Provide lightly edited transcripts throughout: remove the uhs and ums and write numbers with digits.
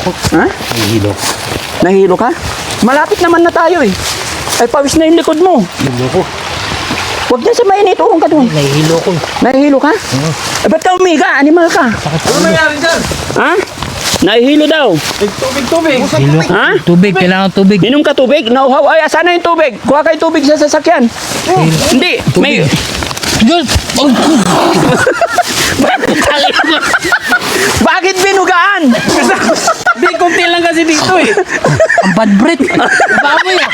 ko. Ha? Nahihilo. Nahihilo ka? Malapit naman na tayo eh. Ay, pawis na yung likod mo. Nahihilo ko. Huwag dyan sa mainit. Urong ka doon. Nahihilo ko. Nahihilo ka? Eh, ba't ka umiga? Animal ka. Ano nangyari dyan? Ha? Nahihilo daw. Tubig. Nahihilo ko. Ha? Tubig, kailangan tubig. Inom ka tubig? Nauhaw. Ay, asan na yung tubig? Kuha kayo tubig sa sasakyan. Hindi. May... Diyos! Oh, Bakit binugaan? Di, kunti lang kasi dito eh. ang bad breath. Baboy ah.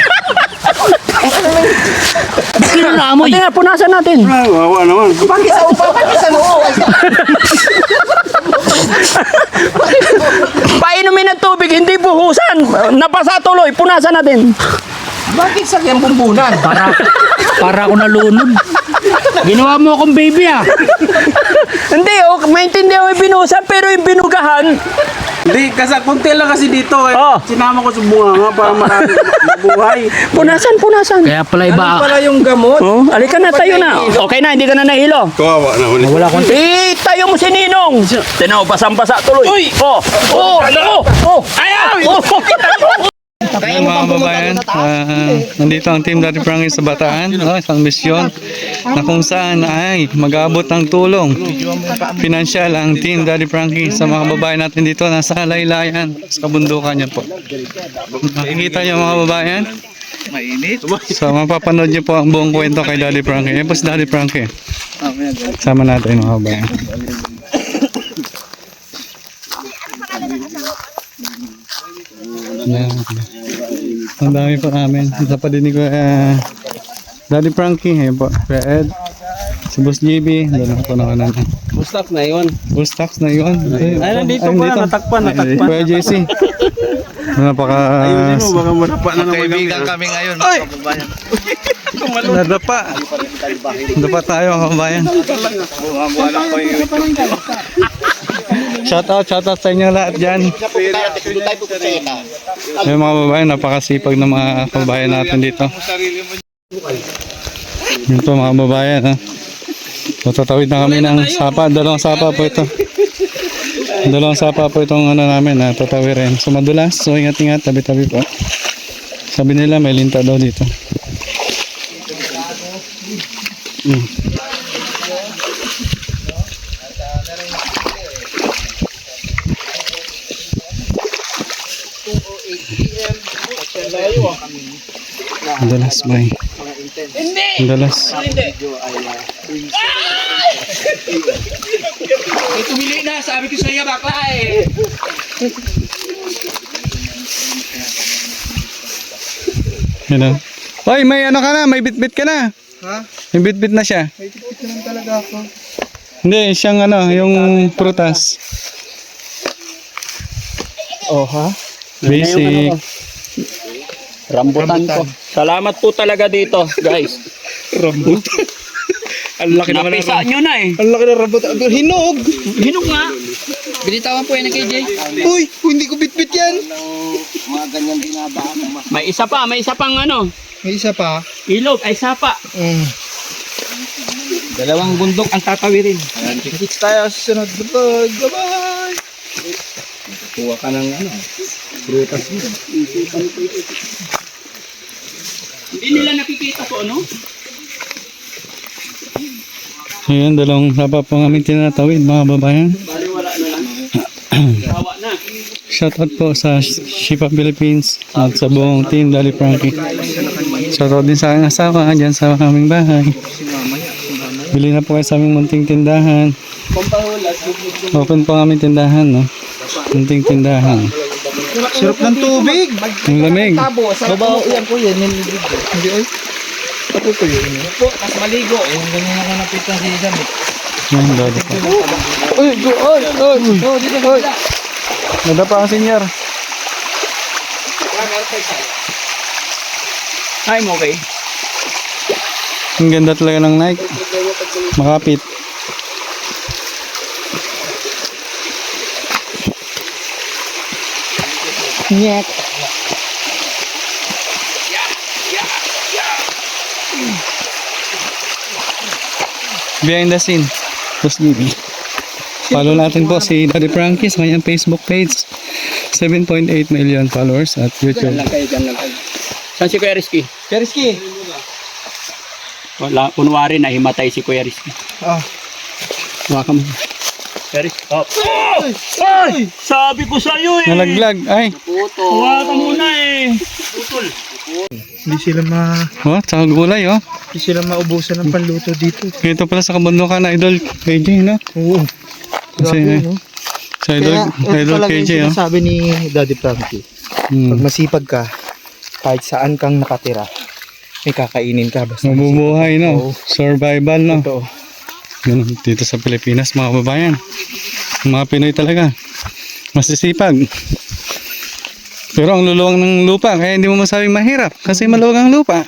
Bakit na naamoy? Ate nga, punasan natin. Wawa naman. Bakit sa upa? Bakit sa noo? Painumin ng tubig, hindi buhusan. Napasa tuloy, punasan natin. Bakit sa kiyang bumbunan? Para ako nalunod. Ginawa mo akong baby ah. Hindi, maintindihan mo yung binuhusan, pero yung binugahan, Hindi, kasi kunti lang kasi dito eh. Oh. Sinama ko sa bunga nga para marami mabuhay. punasan. Kaya pala iba. Ano pala yung gamot? Oh, alika na, tayo na. Okay na, hindi ka na nahilo. Kawawa naman. Wala akong Tayo mo si Ninong. Tinaw, basang-basa tuloy. Uy! Ayaw! Ayan mga kababayan, nandito ang Team Daddy Frankie sa Bataan, isang misyon na kung saan ay mag-aabot ng tulong pinansyal ang Team Daddy Frankie sa mga kababayan natin dito nasa laylayan sa kabundukan niya po. Makikita niyo mga kababayan, so mapapanood niyo po ang buong kwento kay Daddy Frankie. Ayan po si Daddy Frankie, sama natin mga kababayan. Ayan. Ang dami pa namin. Isa pa din ni Daddy Frankie. Ayan po. Kuya Ed. Si Boss JB. Doon ako na kanan. Bustak na yun. Bustax na yun. Ay, nandito pa. Natakpan. Kuya JC. Napaka... Ayusin mo, baka marapa na naman Kaibigan kami ngayon. Mga kababayan. Nadapa. Nadapa tayo mga kababayan. Shout out sa inyo lahat dyan. Yung mga kababayan, napakasipag ng mga kababayan natin dito. Yun po mga kababayan ha. So, tatawid na kami ng sapa. Dalawang sapa po ito. Dalawang sapa po itong ano namin na tatawirin. So madulas, so ingat-ingat, tabi-tabi po. Sabi nila may linta daw dito. Dalas bay. Dalas. Tumili na, sabi ko sa iyo bakla eh. Yan o. Hoy, may ano ka na, may bitbit ka na. Ha? May bitbit na siya. May tipit naman talaga ako. Hindi, siyang ano, yung prutas. Oh, ha? Basic. Rambutan ko. Salamat po talaga dito, guys. Rambutan. Ang laki naman ng Napisa nyo na eh. Ang laki ng rambutan. Hinog! Hinog nga. Binitawan po yan ng KJ. Uy, hindi ko bitbit yan. May isa pang ano. May isa pa. Ilog, ay sapa. Dalawang bundok ang tatawirin. Kita tayo sa sunod na vlog. Bye-bye! Kuha ka ng ano, prutas mo. Hindi nila nakikita po, ano? Ayan, dalawang sapa po namin tinatawid mga babayan. Bali wala na lang. Hawa na. Shoutout po sa Shipa Philippines at sa buong team Daddy Frankie. Shoutout din sa aking asawa dyan sa aming bahay. Bili na po kayo sa aming munting tindahan. Open po ang aming tindahan, no? Munting tindahan. Sarap ng tubig! Ang lamig. Babaw yan po yan. Hindi oy. Ako po yun. Mas maligo. Yung ganyan ako napitan si Damit. Yan, Daddy po. Oy! Nadapa ang senior. Ay, mo okay. Ang ganda talaga ng Nike. Makapit. Nyek. Behind the scene. Boss GB. Follow natin po si Daddy Frankie sa kanyang Facebook page. 7.8 million followers at YouTube. Dyan lang kayo. Saan si Kuya Rizky? Periski. Wala, kunwari nahimatay si Kuya Rizky. Ah. Hawakan mo. Kuya Rizky. Oh. Ay! Sabi ko sa'yo eh! Nalaglag. Ay. Hawakan muna eh! Putol! Hindi sila Oh, tsaka gulay oh. hindi sila maubusan ng panluto dito. Ito pala sa kabundukan na Idol KJ, no? Oo. Kasi, Grabe, no? sa Idol KJ, oh. Sabi ni Daddy Frankie, pag Hmm. masipag ka, kahit saan kang nakatira, may kakainin ka. Basta Mabubuhay, Oo. no? Survival, no? Totoo. Ganun, dito sa Pilipinas, mga babayan. Mga Pinoy talaga. Masisipag. Pero ang luluwang ng lupa, kaya hindi mo masabing mahirap. Kasi maluwag ang lupa.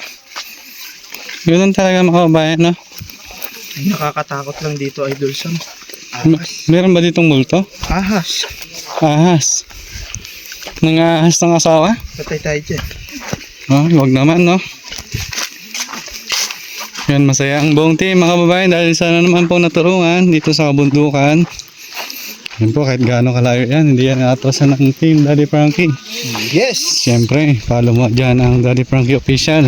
Ganun talaga, mga babayan, no? Nakakatakot lang dito, Idol Sam. Meron ba ditong multo? Ahas. Ahas. Nangahas ng asawa? Patay tayo dyan. Oh, wag naman, no? Yan, masaya ang buong team, mga babae, dahil sana naman po natulungan dito sa kabundukan. Yan po, kahit gaano kalayo yan, hindi yan atrasan ng team Daddy Frankie. Yes! Siyempre, follow mo dyan ang Daddy Frankie Official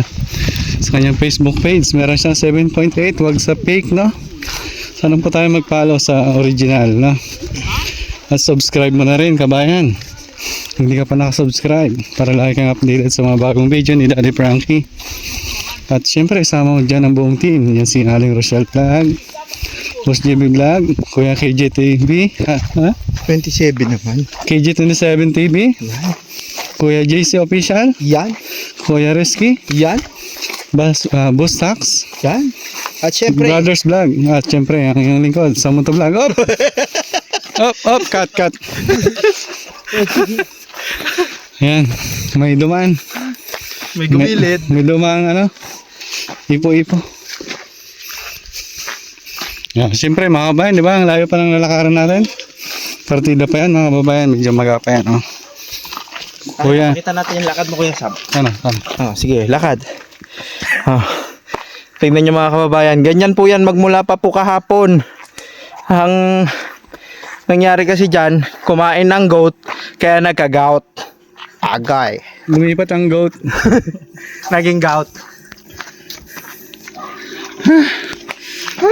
sa kanyang Facebook page. Meron siyang 7.8, wag sa fake, no? Sana po tayo mag-follow sa original, no? At subscribe mo na rin, kabayan. Hindi ka pa nakasubscribe para lagi kang updated sa mga bagong video ni Daddy Frankie. At syempre, isama mo dyan ang buong team. Yan si Aling Rochelle Vlog, Boss JB Vlog, Kuya KJ TV, 27 naman. KJ27 TV, Kuya JC Official, Yan. Kuya Rizky, Yan. Boss Tax, Yan. At syempre, Brothers Vlog, at syempre ang iyong lingkod, Samunto Vlog. Up! Up, cut. Yan, may dumaan. may gumilid. May dumaan ipo-ipo. Yan, siyempre mga kabayan, di ba? Ang layo pa ng lalakaran natin. Partida pa yan, mga kabayan. Medyo maga pa yan, oh. Kuya. Pakita natin yung lakad mo, Kuya Sam. Ano? Sige, lakad. Tingnan nyo mga kababayan. Ganyan po yan magmula pa po kahapon. Ang nangyari kasi dyan, kumain ng goat, kaya nagka-gout. Agay. Lumipat ang goat. Naging gout.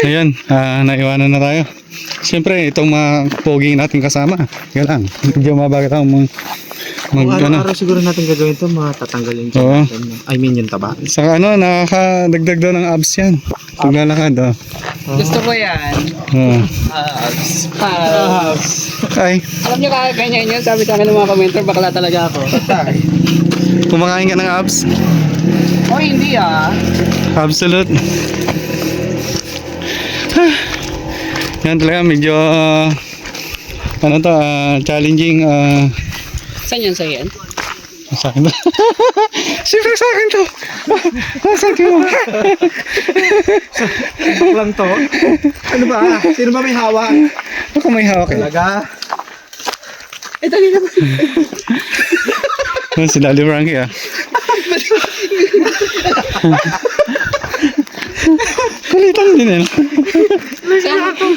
Ayan, naiwanan na tayo. Siyempre, itong mga poging natin kasama. Yan lang. Medyo mabagat ako Araw-araw siguro natin gagawin ito, matatanggalin Oo. I mean yung taba. Sa nakakadagdag daw ng abs yan. Paglalakad, oh. Gusto ko yan. Ay, Alam niyo kakaganyan yun, sabi sa akin ng mga commenter, bakla talaga ako. kumakain ka ng abs. Oh, hindi ah. Absolute. Yan talaga, medyo challenging. Saan yan sa yan? Sa akin ba? Siyempre sa akin to. Nasaan ko? lang to. Ano ba? Sino ba may hawak? Ako may hawak eh. Talaga? Dali naman. Si Daddy Frankie Kulitan din eh.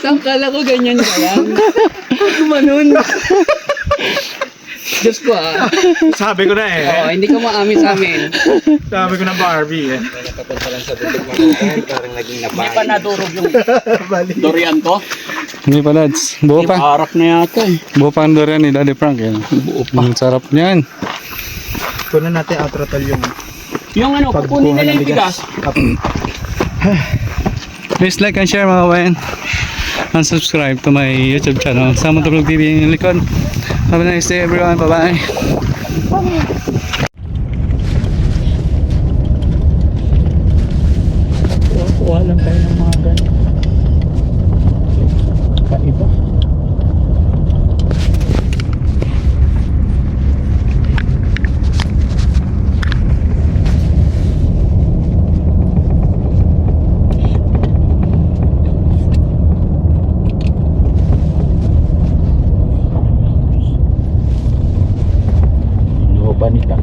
Saan kala ko ganyan ka lang? Gumanon. Diyos ko ah. Sabi ko na eh. Oo, hindi ko maamin sa amin. Sabi ko na Barbie eh. Hindi pa nadurog yung durian ko. Hindi pa lads. Buo pa. Harap na yata eh. Buo pa ang durian ni Daddy Frank. Buo pa. Ang sarap niyan. Kunan natin outrotol yung Yung kukunin nila yung bigas. Please like and share mga kabayan. And subscribe to my YouTube channel. Samunto Vlog TV yung likod. Have a nice day everyone. Bye-bye. Kuha lang tayo ng mga ganun. Kaiba. Banita.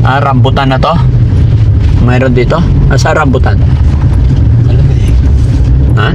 Ah, rambutan na to? Mayroon dito? Asa rambutan? Ha?